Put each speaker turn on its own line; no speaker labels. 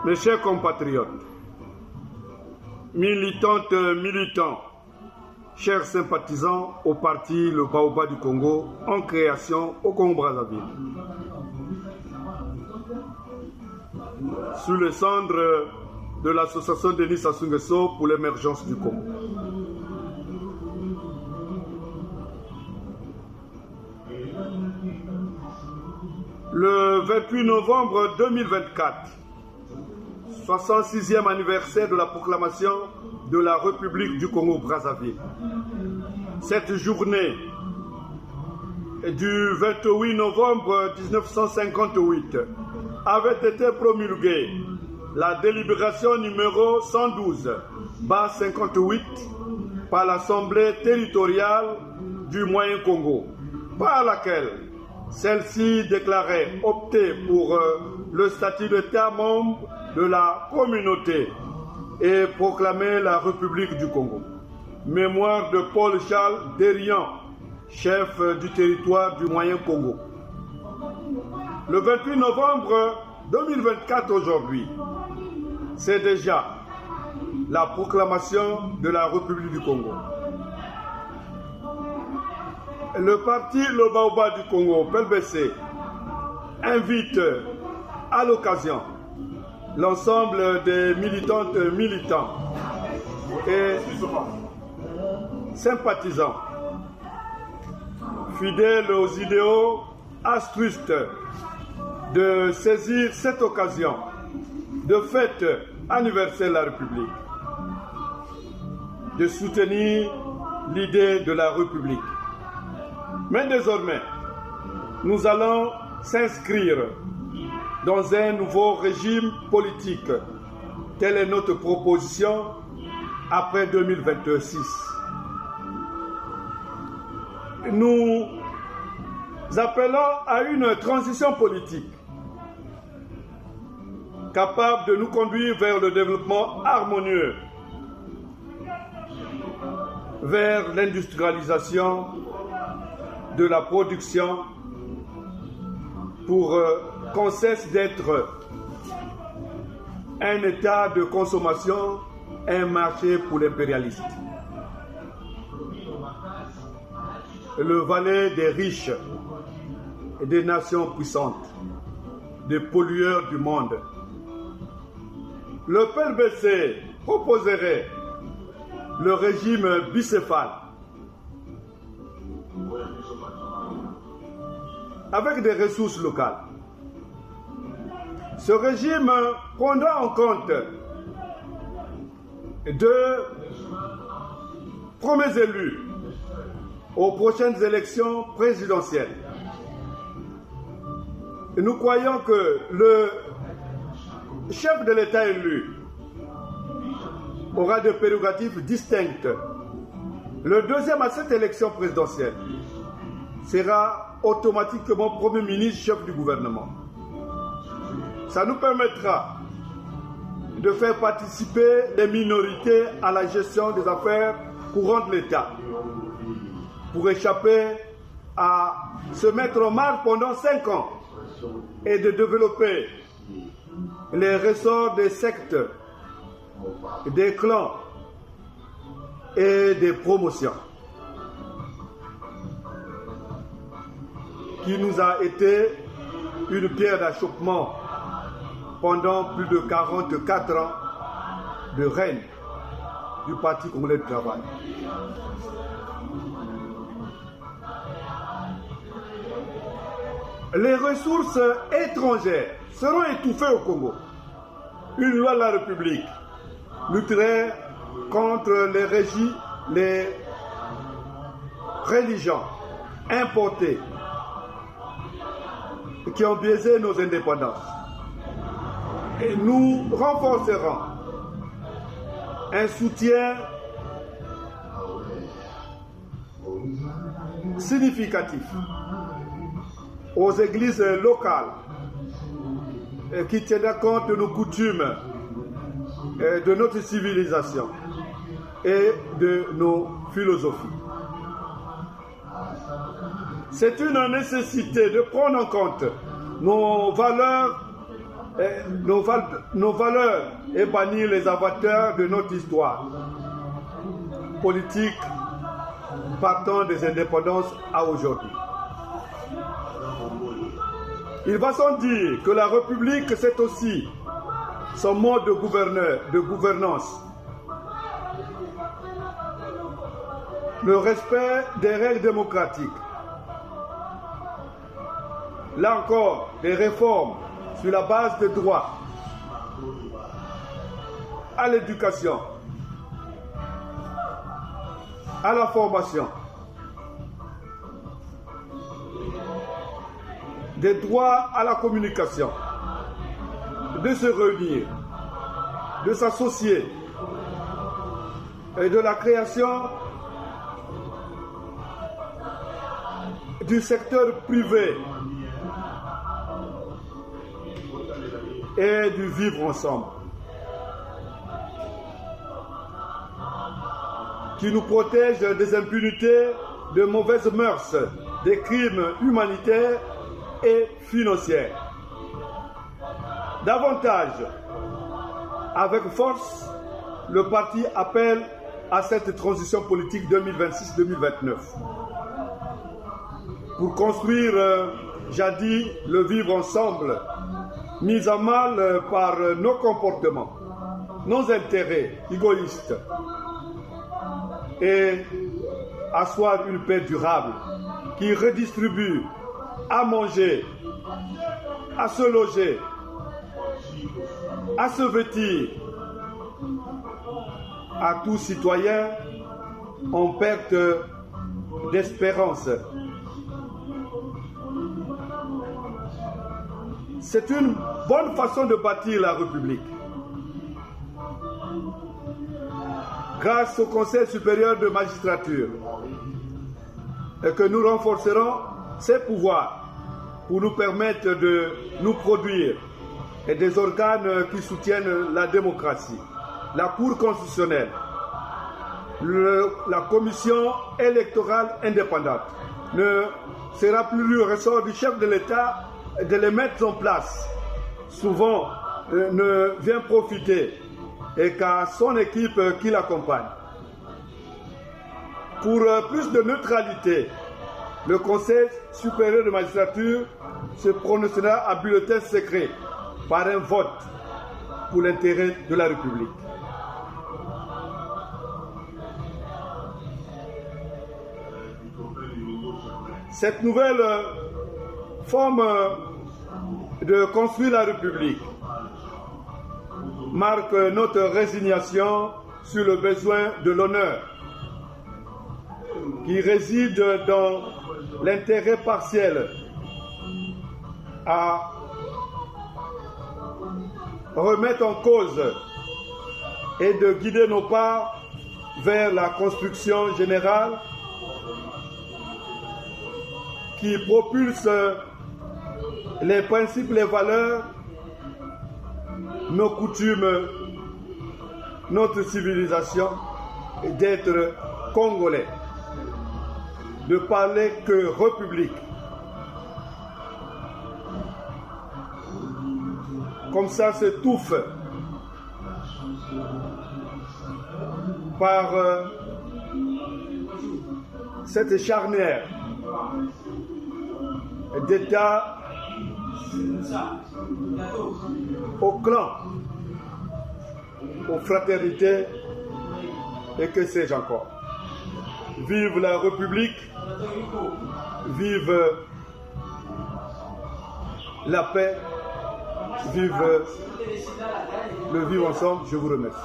Mes chers compatriotes, militantes, militants, chers sympathisants au parti Le Baobab du Congo, en création au Congo-Brazzaville. Sous les cendres de l'association Denis Sassou Nguesso pour l'émergence du Congo. Le 28 novembre 2024, 66e anniversaire de la proclamation de la République du Congo-Brazzaville. Cette journée du 28 novembre 1958 avait été promulguée la délibération numéro 112/58 par l'Assemblée territoriale du Moyen-Congo, par laquelle celle-ci déclarait opter pour le statut d'État membre de la communauté et proclamait la République du Congo. Mémoire de Paul-Charles Dérian, chef du territoire du Moyen-Congo. Le 28 novembre 2024 aujourd'hui, c'est déjà la proclamation de la République du Congo. Le parti Le Baobab du Congo, PLBC, invite à l'occasion l'ensemble des militantes, militants et sympathisants, fidèles aux idéaux altruistes, de saisir cette occasion de fête anniversaire de la République, de soutenir l'idée de la République. Mais désormais, nous allons s'inscrire dans un nouveau régime politique. Telle est notre proposition après 2026. Nous appelons à une transition politique capable de nous conduire vers le développement harmonieux, vers l'industrialisation de la production pour qu'on cesse d'être un état de consommation, un marché pour l'impérialiste. Le valet des riches et des nations puissantes, des pollueurs du monde. Le PLBC proposerait le régime bicéphale avec des ressources locales. Ce régime prendra en compte deux premiers élus aux prochaines élections présidentielles. Et nous croyons que le chef de l'État élu aura des prérogatives distinctes. Le deuxième à cette élection présidentielle sera automatiquement Premier ministre, chef du gouvernement. Ça nous permettra de faire participer les minorités à la gestion des affaires courantes de l'État, pour échapper à se mettre en marche pendant 5 ans et de développer les ressorts des sectes, des clans et des promotions qui nous a été une pierre d'achoppement pendant plus de 44 ans de règne du Parti congolais du travail. Les ressources étrangères seront étouffées au Congo. Une loi de la République lutterait contre les religions importées qui ont biaisé nos indépendances. Et nous renforcerons un soutien significatif aux églises locales qui tiendra compte de nos coutumes, de notre civilisation et de nos philosophies. C'est une nécessité de prendre en compte nos valeurs nos valeurs et bannir les avatars de notre histoire politique partant des indépendances à aujourd'hui. Il va sans dire que la République, c'est aussi son mode de gouvernance, le respect des règles démocratiques. Là encore, des réformes sur la base des droits à l'éducation, à la formation, des droits à la communication, de se réunir, de s'associer et de la création du secteur privé et du vivre ensemble, qui nous protège des impunités, de mauvaises mœurs, des crimes humanitaires et financiers. Davantage, avec force, le parti appelle à cette transition politique 2026-2029 pour construire, jadis, le vivre ensemble, mis à mal par nos comportements, nos intérêts égoïstes, et asseoir une paix durable qui redistribue à manger, à se loger, à se vêtir à tout citoyen en perte d'espérance. C'est une bonne façon de bâtir la République. Grâce au Conseil supérieur de magistrature, et que nous renforcerons ses pouvoirs pour nous permettre de nous produire et des organes qui soutiennent la démocratie, la Cour constitutionnelle, la Commission électorale indépendante. Ne sera plus le ressort du chef de l'État de les mettre en place. Souvent, ne vient profiter et qu'à son équipe qui l'accompagne. Pour plus de neutralité, le Conseil supérieur de magistrature se prononcera à bulletin secret par un vote pour l'intérêt de la République. Cette nouvelle forme de construire la République marque notre résignation sur le besoin de l'honneur qui réside dans l'intérêt partiel à remettre en cause et de guider nos pas vers la construction générale qui propulse les principes, les valeurs, nos coutumes, notre civilisation, et d'être congolais, de parler que République. Comme ça s'étouffe par cette charnière d'État au clan, aux fraternités et que sais-je encore. Vive la République, vive la paix, vive le vivre ensemble. Je vous remercie.